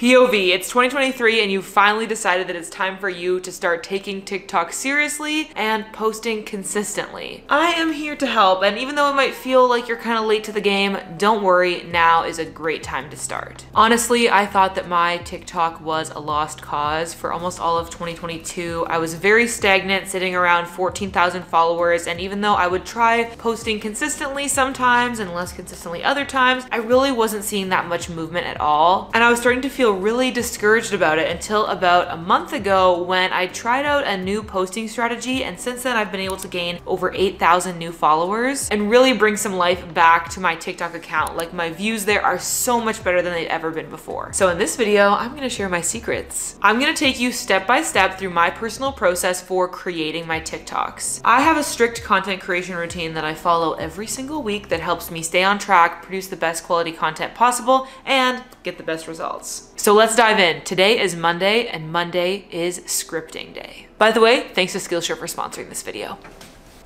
POV, it's 2023 and you finally decided that it's time for you to start taking TikTok seriously and posting consistently. I am here to help, and even though it might feel like you're kind of late to the game, don't worry, now is a great time to start. Honestly, I thought that my TikTok was a lost cause for almost all of 2022. I was very stagnant, sitting around 14,000 followers, and even though I would try posting consistently sometimes and less consistently other times, I really wasn't seeing that much movement at all. And I was starting to feel really discouraged about it until about a month ago when I tried out a new posting strategy, and since then I've been able to gain over 8,000 new followers and really bring some life back to my TikTok account. Like, my views there are so much better than they've ever been before. So in this video, I'm gonna share my secrets. I'm gonna take you step by step through my personal process for creating my TikToks. I have a strict content creation routine that I follow every single week that helps me stay on track, produce the best quality content possible, and get the best results. So let's dive in. Today is Monday, and Monday is scripting day. By the way, thanks to Skillshare for sponsoring this video.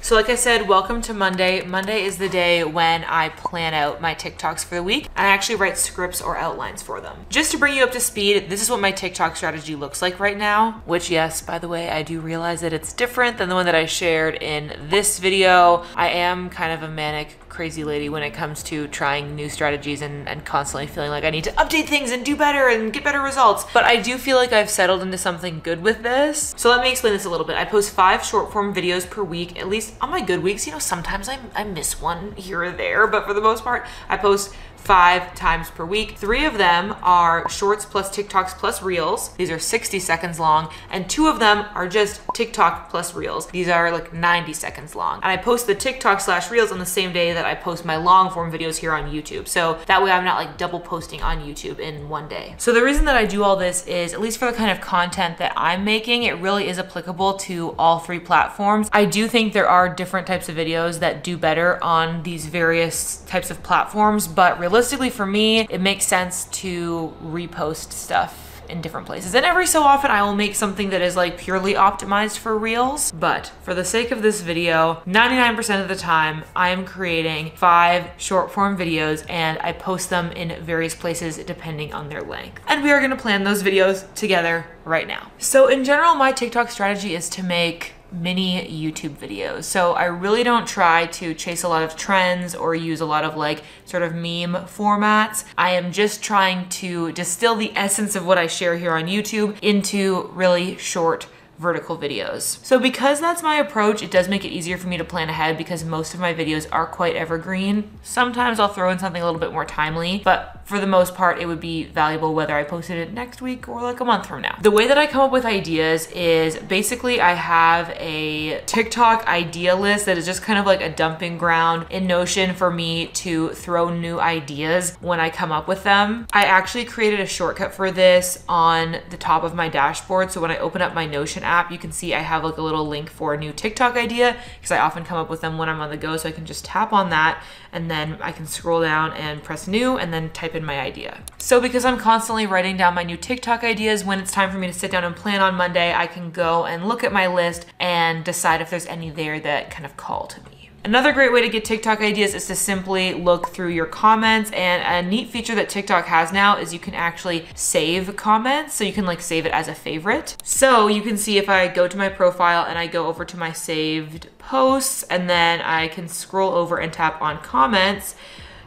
So like I said, welcome to Monday. Monday is the day when I plan out my TikToks for the week, and I actually write scripts or outlines for them. Just to bring you up to speed, this is what my TikTok strategy looks like right now, which, yes, by the way, I do realize that it's different than the one that I shared in this video. I am kind of a manic, crazy lady when it comes to trying new strategies and constantly feeling like I need to update things and do better and get better results. But I do feel like I've settled into something good with this. So let me explain this a little bit. I post 5 short form videos per week, at least on my good weeks. You know, sometimes I miss one here or there, but for the most part, I post 5 times per week. 3 of them are shorts plus TikToks plus reels. These are 60 seconds long, and 2 of them are just TikTok plus reels. These are like 90 seconds long. And I post the TikTok/reels on the same day that I post my long form videos here on YouTube. So that way I'm not like double posting on YouTube in one day. So the reason that I do all this is, at least for the kind of content that I'm making, it really is applicable to all 3 platforms. I do think there are different types of videos that do better on these various types of platforms, but realistically for me, it makes sense to repost stuff in different places. And every so often I will make something that is like purely optimized for reels. But for the sake of this video, 99% of the time I am creating 5 short form videos and I post them in various places depending on their length. And we are gonna plan those videos together right now. So in general, my TikTok strategy is to make mini YouTube videos. So I really don't try to chase a lot of trends or use a lot of like sort of meme formats. I am just trying to distill the essence of what I share here on YouTube into really short vertical videos. So because that's my approach, it does make it easier for me to plan ahead because most of my videos are quite evergreen. Sometimes I'll throw in something a little bit more timely, but for the most part, it would be valuable whether I posted it next week or like a month from now. The way that I come up with ideas is basically I have a TikTok idea list that is just kind of like a dumping ground in Notion for me to throw new ideas when I come up with them. I actually created a shortcut for this on the top of my dashboard. So when I open up my Notion app, you can see I have like a little link for a new TikTok idea because I often come up with them when I'm on the go. So I can just tap on that and then I can scroll down and press new and then type in my idea. So because I'm constantly writing down my new TikTok ideas, when it's time for me to sit down and plan on Monday, I can go and look at my list and decide if there's any there that kind of call to me. Another great way to get TikTok ideas is to simply look through your comments, and a neat feature that TikTok has now is you can actually save comments. So you can like save it as a favorite. So you can see if I go to my profile and I go over to my saved posts and then I can scroll over and tap on comments,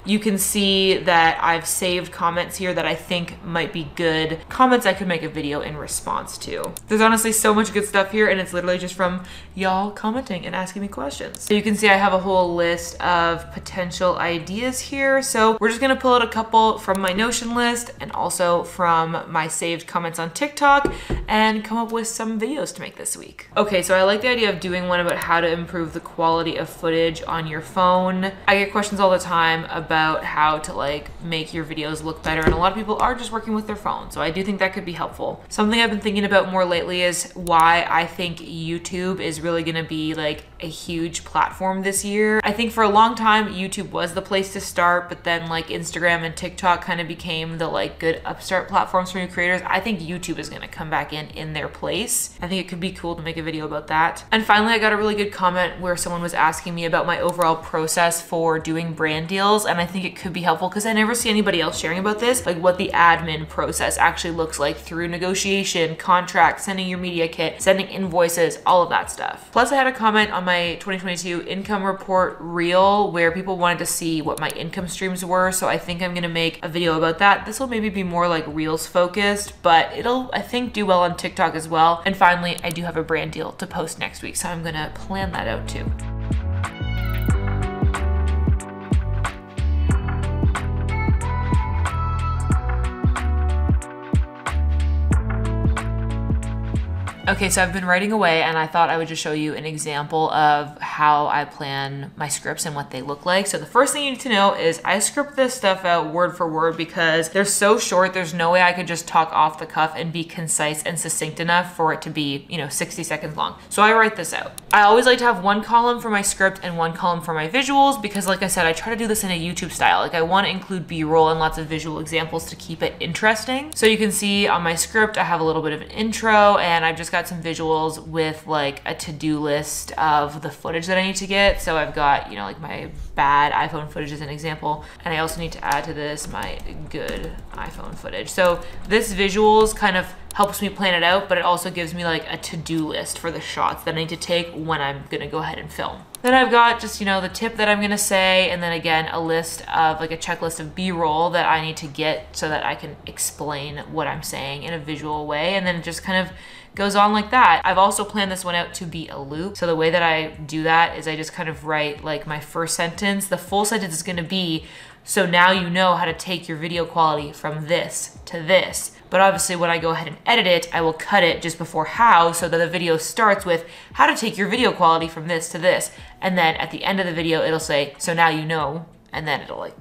you can see that I've saved comments here that I think might be good comments I could make a video in response to. There's honestly so much good stuff here, and it's literally just from y'all commenting and asking me questions. So you can see I have a whole list of potential ideas here. So we're just gonna pull out a couple from my Notion list and also from my saved comments on TikTok and come up with some videos to make this week. Okay, so I like the idea of doing one about how to improve the quality of footage on your phone. I get questions all the time about how to like make your videos look better, and a lot of people are just working with their phone. So I do think that could be helpful. Something I've been thinking about more lately is why I think YouTube is really gonna be like a huge platform this year. I think for a long time, YouTube was the place to start, but then like Instagram and TikTok kind of became the like good upstart platforms for new creators. I think YouTube is gonna come back in their place. I think it could be cool to make a video about that. And finally, I got a really good comment where someone was asking me about my overall process for doing brand deals. And I think it could be helpful because I never see anybody else sharing about this, like what the admin process actually looks like through negotiation, contract, sending your media kit, sending invoices, all of that stuff. Plus I had a comment on my 2022 income report reel where people wanted to see what my income streams were. So I think I'm gonna make a video about that. This will maybe be more like reels focused, but it'll, I think, do well on TikTok as well. And finally, I do have a brand deal to post next week. So I'm gonna plan that out too. Okay, so I've been writing away and I thought I would just show you an example of how I plan my scripts and what they look like. So the first thing you need to know is I script this stuff out word for word because they're so short, there's no way I could just talk off the cuff and be concise and succinct enough for it to be, 60 seconds long. So I write this out. I always like to have one column for my script and one column for my visuals because like I said, I try to do this in a YouTube style. Like I want to include B-roll and lots of visual examples to keep it interesting. So you can see on my script, I have a little bit of an intro and I've just got some visuals with like a to-do list of the footage that I need to get. So I've got, like my bad iPhone footage as an example. And I also need to add to this my good iPhone footage. So this visuals kind of helps me plan it out, but it also gives me like a to-do list for the shots that I need to take when I'm gonna go ahead and film. Then I've got just, the tip that I'm gonna say, and then again, a list of like a checklist of B-roll that I need to get so that I can explain what I'm saying in a visual way. And then it just kind of goes on like that. I've also planned this one out to be a loop. So the way that I do that is I just kind of write like my first sentence. The full sentence is gonna be, so now you know how to take your video quality from this to this. But obviously when I go ahead and edit it, I will cut it just before how, so that the video starts with how to take your video quality from this to this. And then at the end of the video, it'll say, so now you know, and then it'll like,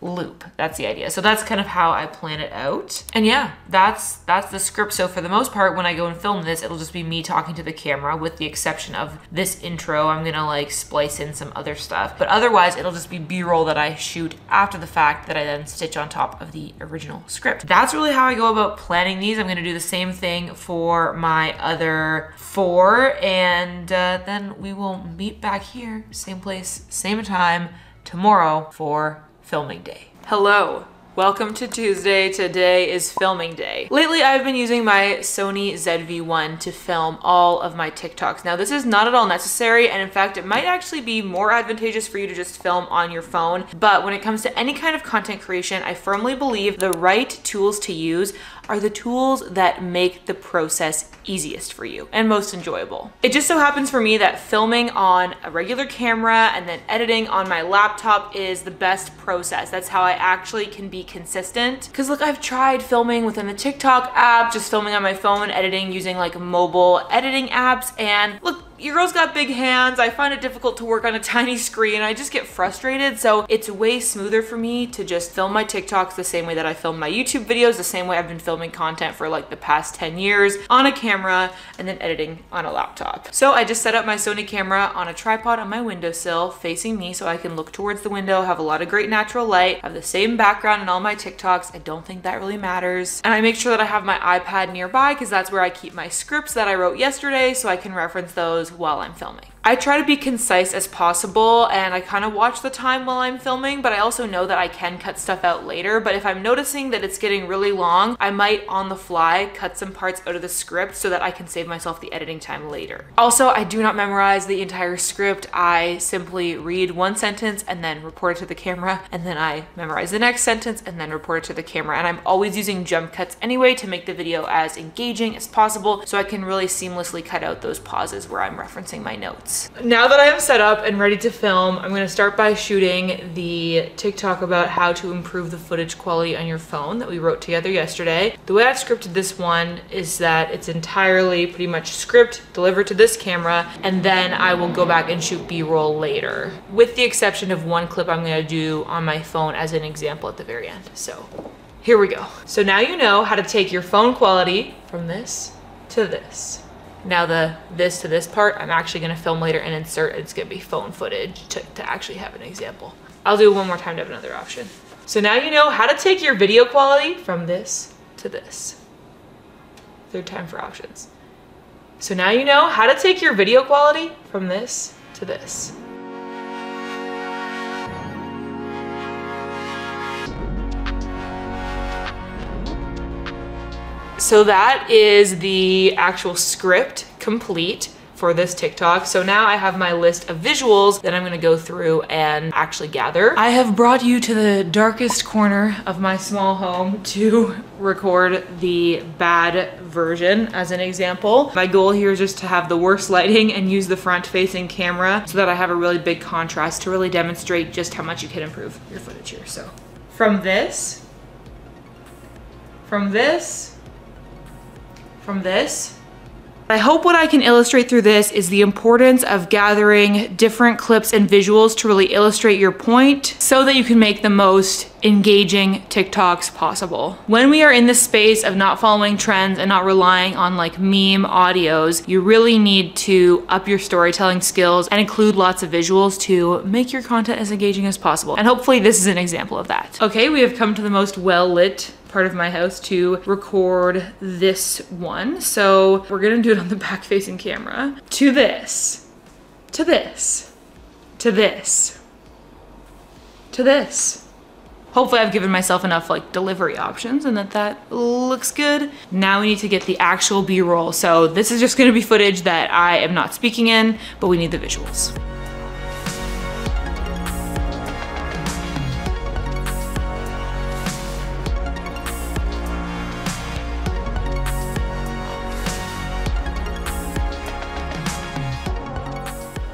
loop. That's the idea. So that's kind of how I plan it out. And yeah, that's the script. So for the most part, when I go and film this, it'll just be me talking to the camera with the exception of this intro. I'm gonna like splice in some other stuff, but otherwise it'll just be B-roll that I shoot after the fact that I then stitch on top of the original script. That's really how I go about planning these. I'm gonna do the same thing for my other 4, and then we will meet back here, same place, same time, tomorrow for filming day. Hello. Welcome to Tuesday. Today is filming day. Lately, I've been using my Sony ZV-1 to film all of my TikToks. Now, this is not at all necessary, and in fact, it might actually be more advantageous for you to just film on your phone. But when it comes to any kind of content creation, I firmly believe the right tools to use are the tools that make the process easiest for you and most enjoyable. It just so happens for me that filming on a regular camera and then editing on my laptop is the best process. That's how I actually can be consistent. Because look, I've tried filming within the TikTok app, just filming on my phone, editing using like mobile editing apps, and look, your girl's got big hands. I find it difficult to work on a tiny screen. I just get frustrated. So it's way smoother for me to just film my TikToks the same way that I film my YouTube videos, the same way I've been filming content for like the past 10 years on a camera and then editing on a laptop. So I just set up my Sony camera on a tripod on my windowsill facing me so I can look towards the window, have a lot of great natural light, have the same background in all my TikToks. I don't think that really matters. And I make sure that I have my iPad nearby because that's where I keep my scripts that I wrote yesterday so I can reference those while I'm filming. I try to be concise as possible and I kind of watch the time while I'm filming, but I also know that I can cut stuff out later. But if I'm noticing that it's getting really long, I might on the fly cut some parts out of the script so that I can save myself the editing time later. Also, I do not memorize the entire script. I simply read one sentence and then report it to the camera, and then I memorize the next sentence and then report it to the camera. And I'm always using jump cuts anyway to make the video as engaging as possible so I can really seamlessly cut out those pauses where I'm referencing my notes. Now that I am set up and ready to film, I'm going to start by shooting the TikTok about how to improve the footage quality on your phone that we wrote together yesterday. The way I've scripted this one is that it's entirely pretty much script delivered to this camera, and then I will go back and shoot B-roll later, with the exception of one clip I'm going to do on my phone as an example at the very end. So here we go. So now you know how to take your phone quality from this to this. Now this to this part, I'm actually gonna film later and insert, it's gonna be phone footage to actually have an example. I'll do it one more time to have another option. So now you know how to take your video quality from this to this. Third time for options. So now you know how to take your video quality from this to this. So that is the actual script complete for this TikTok. So now I have my list of visuals that I'm gonna go through and actually gather. I have brought you to the darkest corner of my small home to record the bad version as an example. My goal here is just to have the worst lighting and use the front-facing camera so that I have a really big contrast to really demonstrate just how much you can improve your footage here. So from this, I hope what I can illustrate through this is the importance of gathering different clips and visuals to really illustrate your point so that you can make the most engaging TikToks possible. When we are in the space of not following trends and not relying on like meme audios, you really need to up your storytelling skills and include lots of visuals to make your content as engaging as possible. And hopefully this is an example of that. Okay, we have come to the most well-lit part of my house to record this one. So we're gonna do it on the back facing camera. To this, to this, to this, to this. Hopefully I've given myself enough like delivery options and that looks good. Now we need to get the actual B-roll. So this is just gonna be footage that I am not speaking in, but we need the visuals.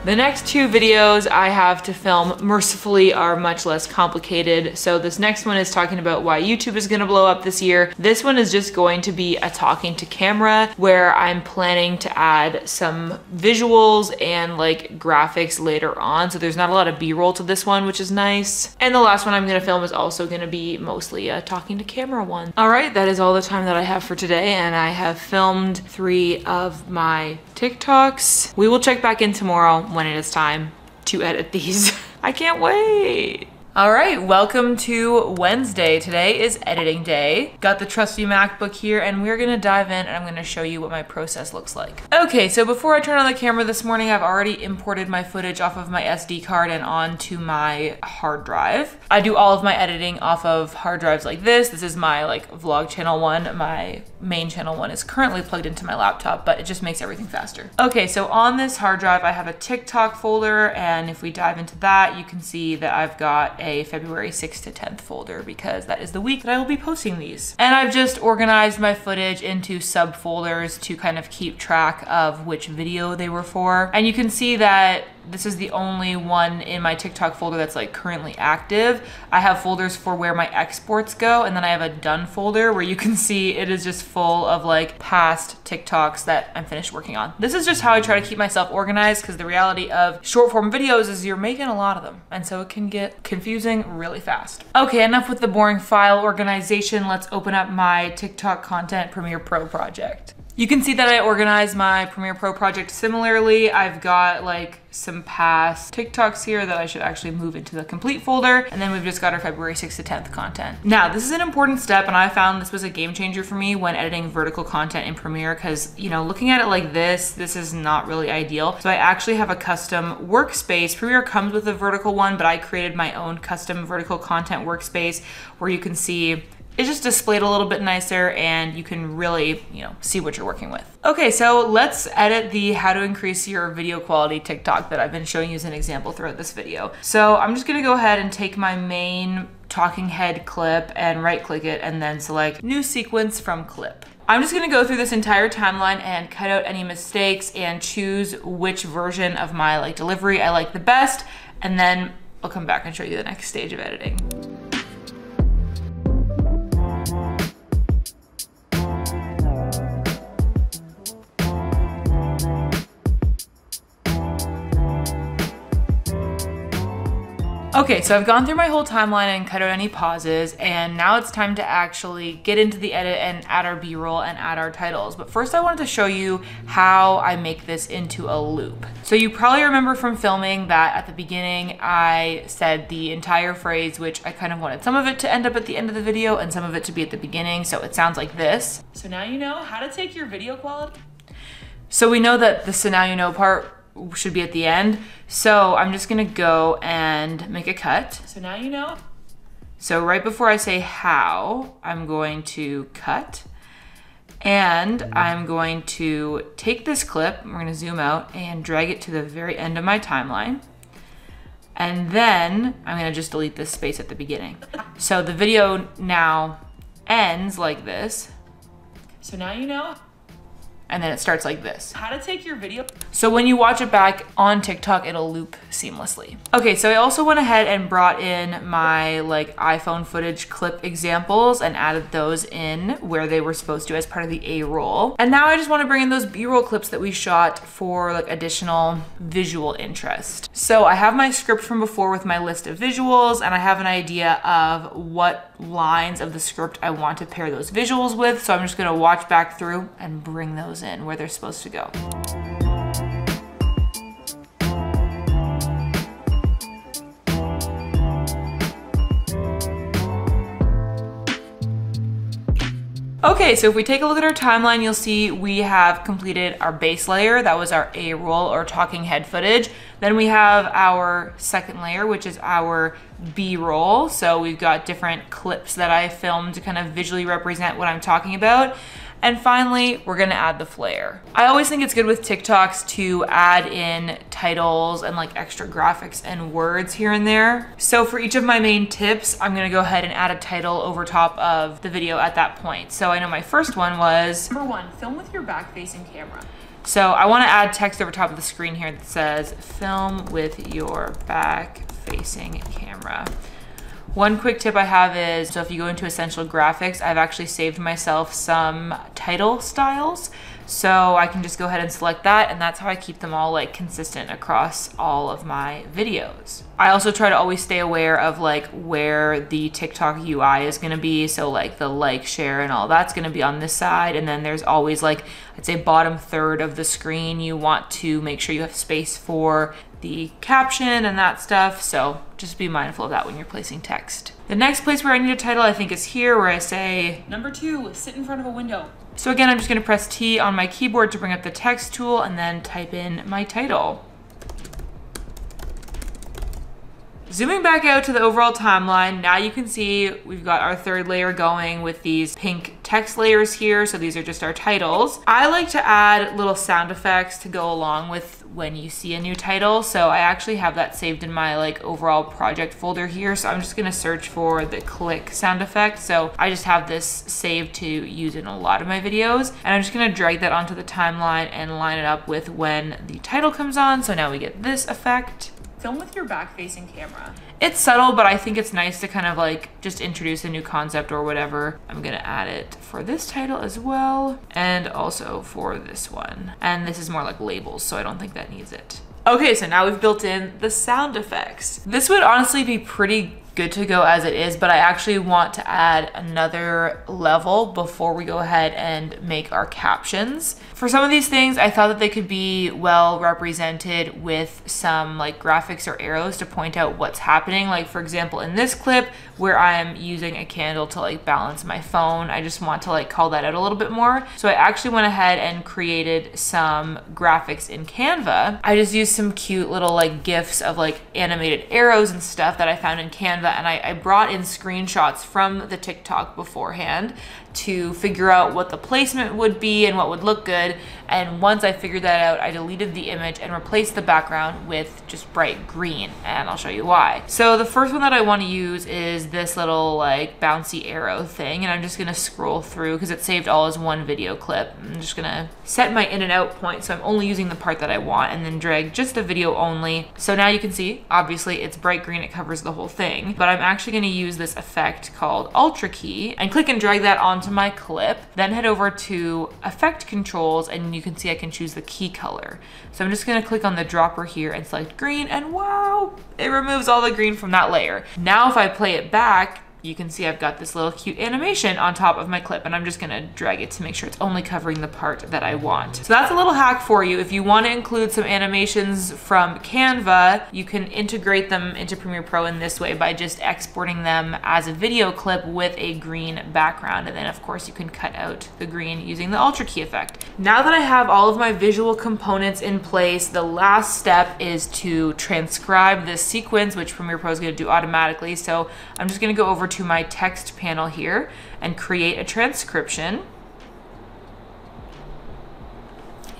The next two videos I have to film mercifully are much less complicated. So this next one is talking about why YouTube is gonna blow up this year. This one is just going to be a talking to camera where I'm planning to add some visuals and like graphics later on. So there's not a lot of B-roll to this one, which is nice. And the last one I'm gonna film is also gonna be mostly a talking to camera one. All right, that is all the time that I have for today. And I have filmed 3 of my TikToks. We will check back in tomorrow when it is time to edit these. I can't wait. All right, welcome to Wednesday. Today is editing day. Got the trusty MacBook here and we're gonna dive in and I'm gonna show you what my process looks like. Okay, so before I turn on the camera this morning, I've already imported my footage off of my SD card and onto my hard drive. I do all of my editing off of hard drives like this. This is my like vlog channel one. My main channel one is currently plugged into my laptop, but it just makes everything faster. Okay, so on this hard drive, I have a TikTok folder, and if we dive into that, you can see that I've got a February 6th to 10th folder because that is the week that I will be posting these. And I've just organized my footage into subfolders to kind of keep track of which video they were for. And you can see that this is the only one in my TikTok folder that's like currently active. I have folders for where my exports go, and then I have a done folder where you can see it is just full of like past TikToks that I'm finished working on. This is just how I try to keep myself organized because the reality of short form videos is you're making a lot of them. And so it can get confusing really fast. Okay, enough with the boring file organization. Let's open up my TikTok content Premiere Pro project. You can see that I organized my Premiere Pro project similarly. I've got like some past TikToks here that I should actually move into the complete folder. And then we've just got our February 6th to 10th content. Now, this is an important step and I found this was a game changer for me when editing vertical content in Premiere because, you know, looking at it like this is not really ideal. So I actually have a custom workspace. Premiere comes with a vertical one, but I created my own custom vertical content workspace where you can see it's just displayed a little bit nicer and you can really, you know, see what you're working with. Okay, so let's edit the how to increase your video quality TikTok that I've been showing you as an example throughout this video. So I'm just gonna go ahead and take my main talking head clip and right click it and then select new sequence from clip. I'm just gonna go through this entire timeline and cut out any mistakes and choose which version of my like delivery I like the best, and then I'll come back and show you the next stage of editing. Okay, so I've gone through my whole timeline and cut out any pauses, and now it's time to actually get into the edit and add our B-roll and add our titles. But first I wanted to show you how I make this into a loop. So you probably remember from filming that at the beginning I said the entire phrase, which I kind of wanted some of it to end up at the end of the video and some of it to be at the beginning, so it sounds like this. So now you know how to take your video quality. So we know that the "so now you know" part should be at the end. So I'm just gonna go and make a cut. So now you know. So right before I say how, I'm going to cut. And I'm going to take this clip, we're gonna zoom out and drag it to the very end of my timeline. And then I'm gonna just delete this space at the beginning. So the video now ends like this. So now you know. And then it starts like this. How to take your video. So when you watch it back on TikTok, it'll loop seamlessly. Okay, so I also went ahead and brought in my like iPhone footage clip examples and added those in where they were supposed to as part of the A roll. And now I just want to bring in those B-roll clips that we shot for like additional visual interest. So I have my script from before with my list of visuals, and I have an idea of what lines of the script I want to pair those visuals with. So I'm just gonna watch back through and bring those in where they're supposed to go. Okay, so if we take a look at our timeline, you'll see we have completed our base layer. That was our A roll or talking head footage. Then we have our second layer, which is our B roll. So we've got different clips that I filmed to kind of visually represent what I'm talking about. And finally, we're gonna add the flare. I always think it's good with TikToks to add in titles and like extra graphics and words here and there. So for each of my main tips, I'm gonna go ahead and add a title over top of the video at that point. So I know my first one was, number 1, film with your back-facing camera. So I wanna add text over top of the screen here that says, film with your back-facing camera. One quick tip I have is, so if you go into Essential Graphics, I've actually saved myself some title styles. So I can just go ahead and select that, and that's how I keep them all like consistent across all of my videos. I also try to always stay aware of like where the TikTok UI is gonna be. So like the like, share, and all that's gonna be on this side. And then there's always like, I'd say bottom third of the screen, you want to make sure you have space for the caption and that stuff. So just be mindful of that when you're placing text. The next place where I need a title, I think, is here where I say, number 2, sit in front of a window. So again, I'm just gonna press T on my keyboard to bring up the text tool and then type in my title. Zooming back out to the overall timeline, now you can see we've got our third layer going with these pink text layers here. So these are just our titles. I like to add little sound effects to go along with when you see a new title. So I actually have that saved in my like overall project folder here. So I'm just gonna search for the click sound effect. So I just have this saved to use in a lot of my videos. And I'm just gonna drag that onto the timeline and line it up with when the title comes on. So now we get this effect. Film with your back-facing camera. It's subtle, but I think it's nice to kind of like just introduce a new concept or whatever. I'm gonna add it for this title as well, and also for this one. And this is more like labels, so I don't think that needs it. Okay, so now we've built in the sound effects. This would honestly be pretty good to go as it is, but I actually want to add another level before we go ahead and make our captions. For some of these things, I thought that they could be well represented with some like graphics or arrows to point out what's happening. Like for example, in this clip where I'm using a candle to like balance my phone, I just want to like call that out a little bit more. So I actually went ahead and created some graphics in Canva. I just used some cute little like GIFs of like animated arrows and stuff that I found in Canva, and I brought in screenshots from the TikTok beforehand to figure out what the placement would be and what would look good. And once I figured that out, I deleted the image and replaced the background with just bright green, and I'll show you why. So the first one that I want to use is this little like bouncy arrow thing, and I'm just gonna scroll through because it's saved all as one video clip. I'm just gonna set my in and out point so I'm only using the part that I want, and then drag just the video only. So now you can see, obviously it's bright green, it covers the whole thing, but I'm actually gonna use this effect called Ultra Key and click and drag that onto onto my clip, then head over to effect controls, and you can see I can choose the key color. So I'm just gonna click on the dropper here and select green, and wow, it removes all the green from that layer. Now if I play it back, you can see I've got this little cute animation on top of my clip, and I'm just gonna drag it to make sure it's only covering the part that I want. So that's a little hack for you. If you want to include some animations from Canva, you can integrate them into Premiere Pro in this way by just exporting them as a video clip with a green background. And then of course you can cut out the green using the Ultra Key effect. Now that I have all of my visual components in place, the last step is to transcribe this sequence, which Premiere Pro is gonna do automatically. So I'm just gonna go over to my text panel here and create a transcription.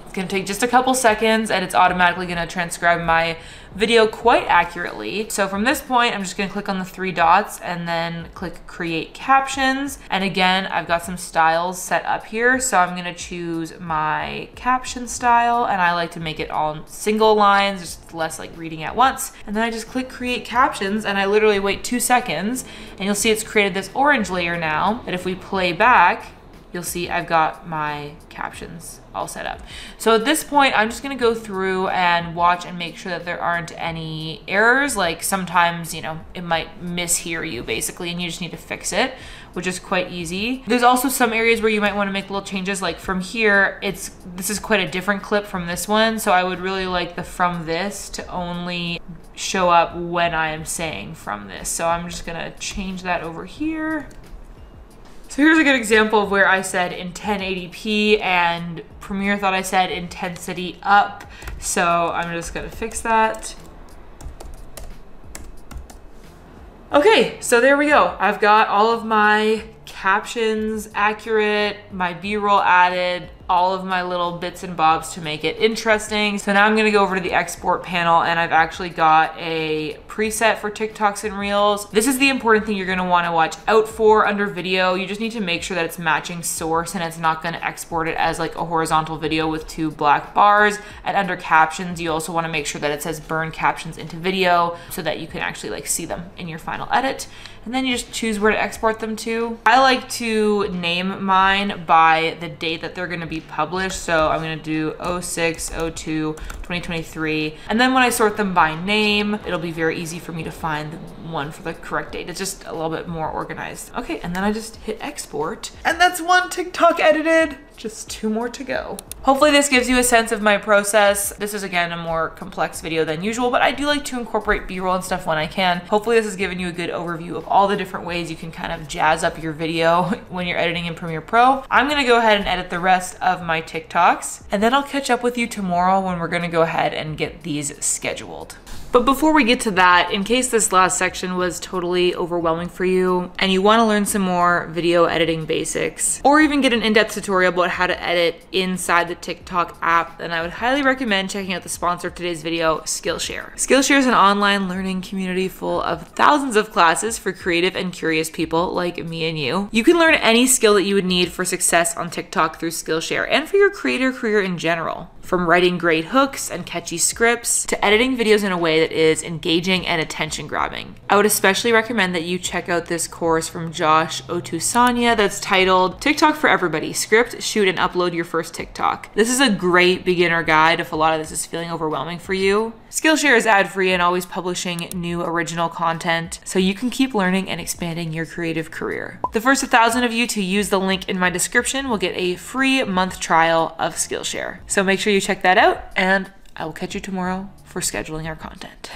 It's gonna take just a couple seconds and it's automatically gonna transcribe my video quite accurately. So from this point, I'm just gonna click on the 3 dots and then click create captions. And again, I've got some styles set up here. So I'm gonna choose my caption style, and I like to make it all single lines, just less like reading at once. And then I just click create captions, and I literally wait 2 seconds, and you'll see it's created this orange layer now. And if we play back, you'll see I've got my captions all set up. So at this point, I'm just gonna go through and watch and make sure that there aren't any errors. Like sometimes, you know, it might mishear you basically, and you just need to fix it, which is quite easy. There's also some areas where you might wanna make little changes. Like from here, this is quite a different clip from this one. So I would really like the from this to only show up when I am saying from this. So I'm just gonna change that over here. So here's a good example of where I said in 1080p and Premiere thought I said intensity up. So I'm just gonna fix that. Okay, so there we go. I've got all of my captions accurate, my B-roll added, all of my little bits and bobs to make it interesting. So now I'm gonna go over to the export panel, and I've actually got a preset for TikToks and Reels. This is the important thing you're gonna wanna watch out for under video. You just need to make sure that it's matching source and it's not gonna export it as like a horizontal video with 2 black bars. And under captions, you also wanna make sure that it says burn captions into video so that you can actually like see them in your final edit. And then you just choose where to export them to. I like to name mine by the date that they're gonna be published. So I'm gonna do 06/02/2023. And then when I sort them by name, it'll be very easy for me to find the one for the correct date. It's just a little bit more organized. Okay, and then I just hit export. And that's 1 TikTok edited. Just 2 more to go. Hopefully this gives you a sense of my process. This is again a more complex video than usual, but I do like to incorporate B-roll and stuff when I can. Hopefully this has given you a good overview of all the different ways you can kind of jazz up your video when you're editing in Premiere Pro. I'm gonna go ahead and edit the rest of my TikToks, and then I'll catch up with you tomorrow when we're gonna go ahead and get these scheduled. But before we get to that, in case this last section was totally overwhelming for you and you want to learn some more video editing basics, or even get an in-depth tutorial about how to edit inside the TikTok app, then I would highly recommend checking out the sponsor of today's video, Skillshare. Skillshare is an online learning community full of thousands of classes for creative and curious people like me and you. You can learn any skill that you would need for success on TikTok through Skillshare, and for your creator career in general. From writing great hooks and catchy scripts to editing videos in a way that is engaging and attention grabbing. I would especially recommend that you check out this course from Josh Otusanya that's titled TikTok for Everybody: Script, Shoot, and Upload Your First TikTok. This is a great beginner guide if a lot of this is feeling overwhelming for you. Skillshare is ad-free and always publishing new original content, so you can keep learning and expanding your creative career. The first 1,000 of you to use the link in my description will get a free month trial of Skillshare. So make sure you check that out, and I will catch you tomorrow for scheduling our content.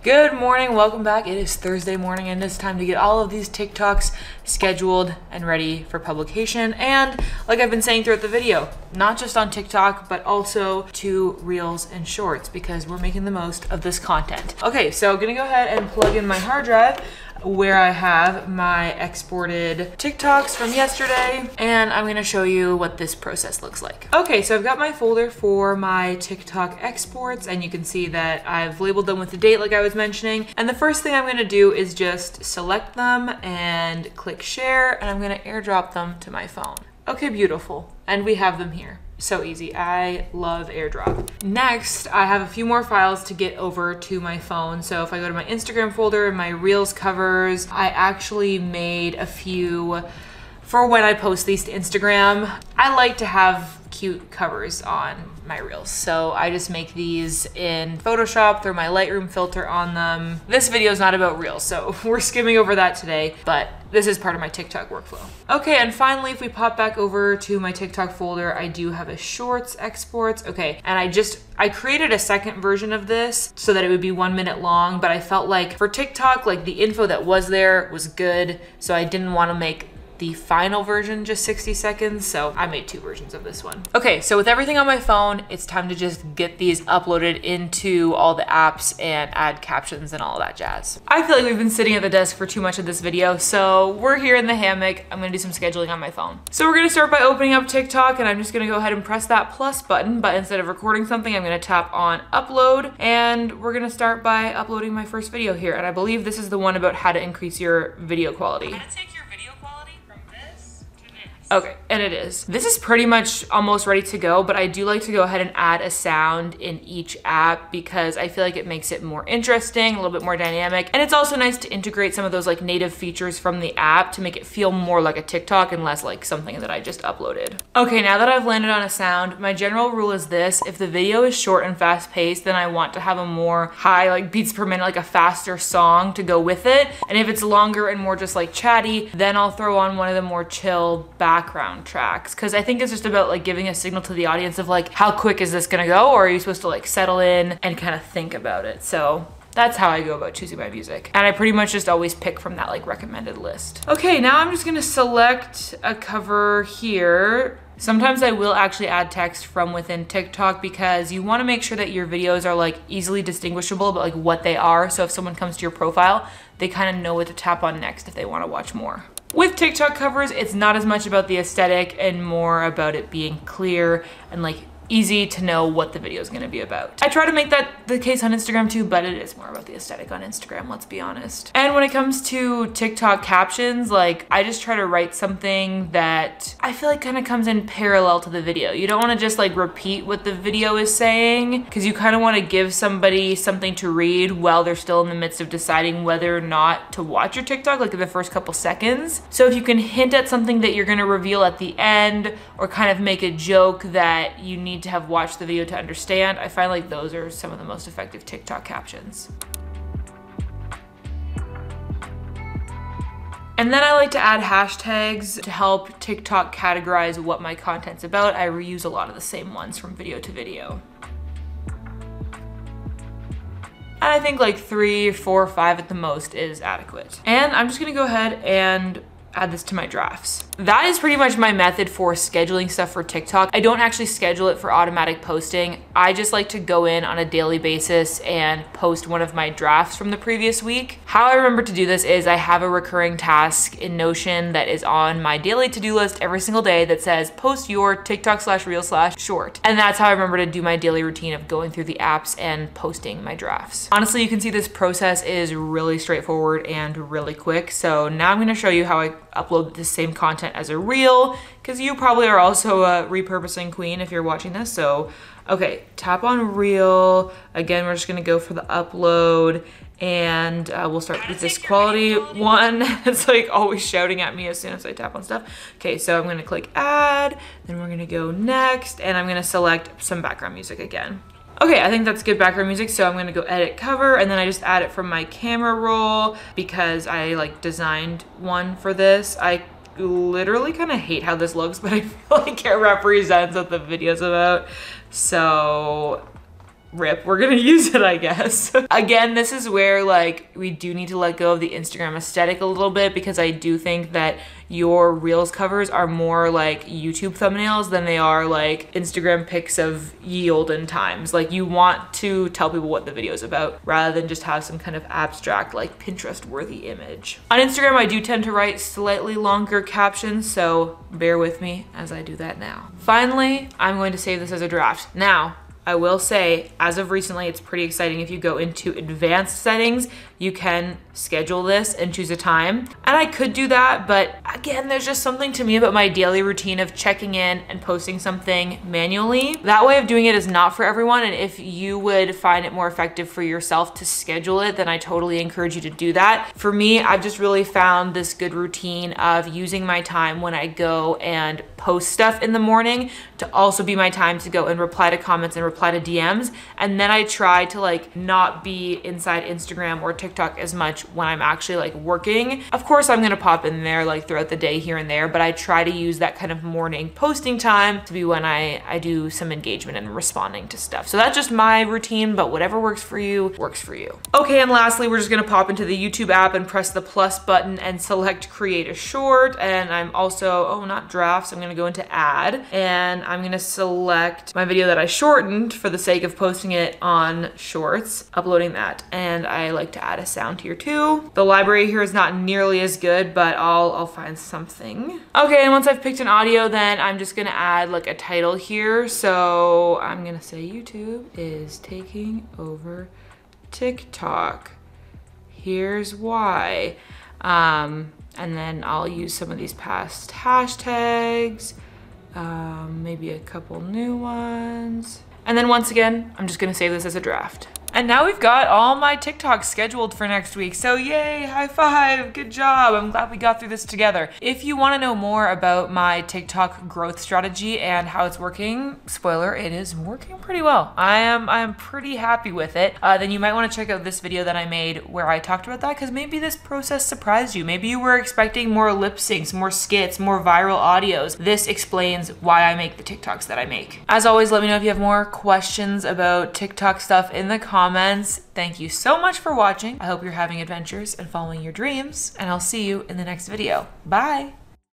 Good morning, welcome back. It is Thursday morning and it's time to get all of these TikToks scheduled and ready for publication. And like I've been saying throughout the video, not just on TikTok, but also to Reels and Shorts, because we're making the most of this content. Okay, so I'm gonna go ahead and plug in my hard drive where I have my exported TikToks from yesterday, and I'm gonna show you what this process looks like. Okay, so I've got my folder for my TikTok exports, and you can see that I've labeled them with the date like I was mentioning. And the first thing I'm gonna do is just select them and click share, and I'm gonna airdrop them to my phone. Okay, beautiful. And we have them here. So easy. I love AirDrop. Next, I have a few more files to get over to my phone. So if I go to my Instagram folder and my Reels covers, I actually made a few for when I post these to Instagram. I like to have cute covers on my reels. So I just make these in Photoshop, throw my Lightroom filter on them. This video is not about reels, so we're skimming over that today, but this is part of my TikTok workflow. Okay, and finally, if we pop back over to my TikTok folder, I do have a shorts exports. Okay, and I created a second version of this so that it would be 1 minute long, but I felt like for TikTok, like the info that was there was good, so I didn't want to make the final version just 60 seconds, so I made 2 versions of this one. Okay, so with everything on my phone, it's time to just get these uploaded into all the apps and add captions and all that jazz. I feel like we've been sitting at the desk for too much of this video, so we're here in the hammock. I'm gonna do some scheduling on my phone. So we're gonna start by opening up TikTok, and I'm just gonna go ahead and press that plus button, but instead of recording something, I'm gonna tap on upload, and we're gonna start by uploading my first video here, and I believe this is the one about how to increase your video quality. Okay, and it is. This is pretty much almost ready to go, but I do like to go ahead and add a sound in each app because I feel like it makes it more interesting, a little bit more dynamic. And it's also nice to integrate some of those like native features from the app to make it feel more like a TikTok and less like something that I just uploaded. Okay, now that I've landed on a sound, my general rule is this: if the video is short and fast paced, then I want to have a more high like beats per minute, like a faster song to go with it. And if it's longer and more just like chatty, then I'll throw on one of the more chill background tracks, because I think it's just about like giving a signal to the audience of like, how quick is this gonna go, or are you supposed to like settle in and kind of think about it? So that's how I go about choosing my music. And I pretty much just always pick from that like recommended list. Okay, now I'm just gonna select a cover here. Sometimes I will actually add text from within TikTok because you want to make sure that your videos are like easily distinguishable about like what they are. So if someone comes to your profile, they kind of know what to tap on next if they want to watch more. With TikTok covers, it's not as much about the aesthetic and more about it being clear and like easy to know what the video is going to be about. I try to make that the case on Instagram too, but it is more about the aesthetic on Instagram, let's be honest. And when it comes to TikTok captions, like I just try to write something that I feel like kind of comes in parallel to the video. You don't want to just like repeat what the video is saying, because you kind of want to give somebody something to read while they're still in the midst of deciding whether or not to watch your TikTok, like in the first couple seconds. So if you can hint at something that you're going to reveal at the end, or kind of make a joke that you need to have watched the video to understand, I find like those are some of the most effective TikTok captions. And then I like to add hashtags to help TikTok categorize what my content's about. I reuse a lot of the same ones from video to video. And I think like 3, 4, 5 at the most is adequate. And I'm just gonna go ahead and add this to my drafts. That is pretty much my method for scheduling stuff for TikTok. I don't actually schedule it for automatic posting. I just like to go in on a daily basis and post one of my drafts from the previous week. How I remember to do this is I have a recurring task in Notion that is on my daily to-do list every single day that says post your TikTok/reel/short. And that's how I remember to do my daily routine of going through the apps and posting my drafts. Honestly, you can see this process is really straightforward and really quick. So now I'm gonna show you how I upload the same content as a reel, because you probably are also a repurposing queen if you're watching this. So, okay, tap on reel. Again, we're just gonna go for the upload, and we'll start with this quality one. It's like always shouting at me as soon as I tap on stuff. Okay, so I'm gonna click add, then we're gonna go next, and I'm gonna select some background music again. Okay, I think that's good background music, so I'm gonna go edit cover, and then I just add it from my camera roll because I like designed one for this. I literally kind of hate how this looks, but I feel like it represents what the video's about. So rip, we're gonna use it, I guess. Again, this is where like we do need to let go of the Instagram aesthetic a little bit, because I do think that your Reels covers are more like YouTube thumbnails than they are like Instagram pics of ye olden times. Like you want to tell people what the video is about rather than just have some kind of abstract like Pinterest worthy image. On Instagram, I do tend to write slightly longer captions, so bear with me as I do that now. Finally, I'm going to save this as a draft. Now, I will say, as of recently, it's pretty exciting. If you go into advanced settings, you can schedule this and choose a time. And I could do that, but again, there's just something to me about my daily routine of checking in and posting something manually. That way of doing it is not for everyone, and if you would find it more effective for yourself to schedule it, then I totally encourage you to do that. For me, I've just really found this good routine of using my time when I go and post stuff in the morning to also be my time to go and reply to comments and reply to DMs. And then I try to like not be inside Instagram or TikTok as much when I'm actually like working. Of course, I'm gonna pop in there like throughout the day here and there, but I try to use that kind of morning posting time to be when I do some engagement and responding to stuff. So that's just my routine, but whatever works for you, works for you. Okay, and lastly, we're just gonna pop into the YouTube app and press the plus button and select create a short. And I'm also, oh, not drafts, I'm gonna go into add, and I'm gonna select my video that I shortened for the sake of posting it on shorts, uploading that. And I like to add a sound here too. The library here is not nearly as good, but I'll find something. Okay, and once I've picked an audio, then I'm just gonna add like a title here. So I'm gonna say YouTube is taking over TikTok. Here's why. And then I'll use some of these past hashtags, maybe a couple new ones. And then once again, I'm just gonna save this as a draft. And now we've got all my TikToks scheduled for next week. So yay, high five, good job. I'm glad we got through this together. If you wanna know more about my TikTok growth strategy and how it's working, spoiler, it is working pretty well. I am pretty happy with it. Then you might wanna check out this video that I made where I talked about that, because maybe this process surprised you. Maybe you were expecting more lip syncs, more skits, more viral audios. This explains why I make the TikToks that I make. As always, let me know if you have more questions about TikTok stuff in the comments. Thank you so much for watching. I hope you're having adventures and following your dreams, and I'll see you in the next video. Bye.